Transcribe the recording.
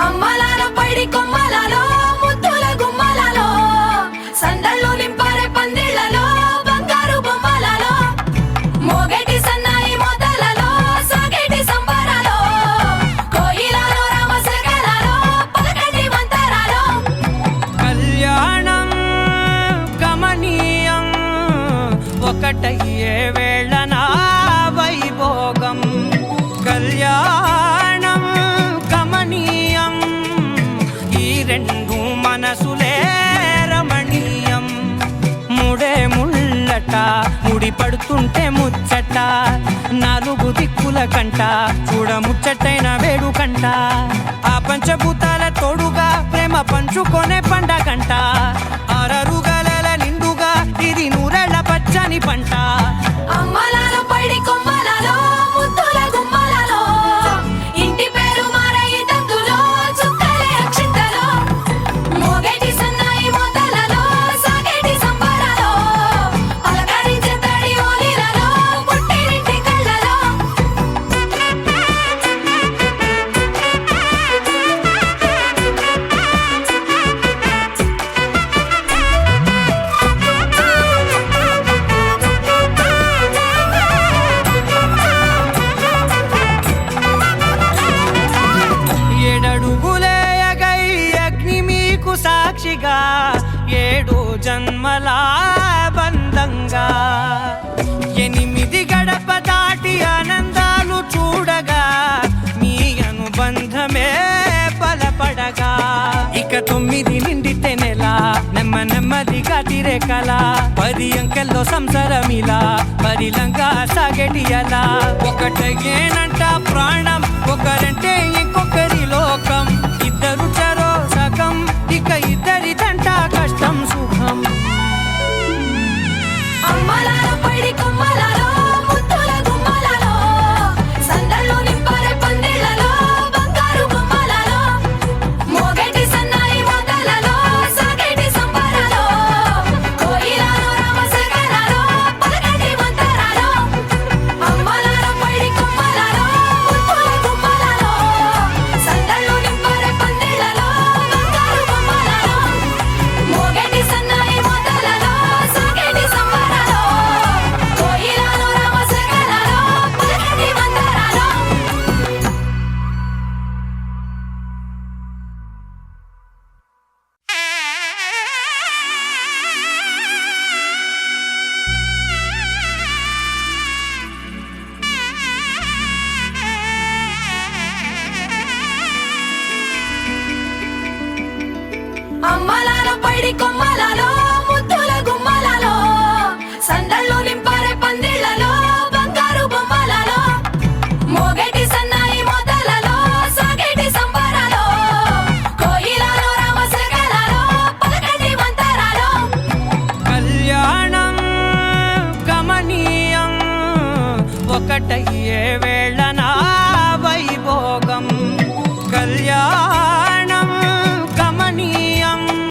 అమ్మలాలో పైడి కొమ్మలలో ముద్దుల గుమ్మలలో సందళ్ళు నింపారే పందిళ్లలో బంగారు బొమ్మలలో మోగేటి సన్నాయి మోతలలో సాగేటి సంబరాలో కోయిలలో రామశకలలో పలకటి మంతరాలో కళ్యాణం గమనీయం ఒకటయ్యే వేళ నా వైభోగం కళ్యాణం గమనీయం ఈ రెండు మనసులే రమణీయం ముడే ముళ్ళట ముడి పడుతుంటే ముచ్చట నాలుగు దిక్కుల కంట చూడ ముచ్చటైన వేడుకంట ఆ పంచభూతాల తోడుగా ప్రేమ పంచుకొనే పండగంట ఆరరుగల నిండుగా ఇది నూరెళ్ళ పచ్చని పంట అమ్మలాలో పైడి కొమ్మలలో ముద్దుల గుమ్మలలో ఇంటి పేరు మారయి తందులో చుక్కలే అక్షింతలో మోగేటి సన్నాయి మోతలలో సాగేటి సంబరాలో పలకరించే తడి ఓలిలలో పుట్టినింటి కళ్ళలో ఏడడుగులేయగై అగ్ని మీకు సాక్షిగా ఏడు జన్మల బంధంగా ఎనిమిది గడప దాటి ఆనందాలు చూడగా మీ అనుబంధమే బలపడగా ఇక 9 నిండితే నెల నెమ్మదిగా తిరేకల 10 అంకెల్లో సంసారమిలా పరిలంగా సాగేటి అలా ఒకటేనంట ప్రాణం ఒకరంటే ఇంకొకరిలో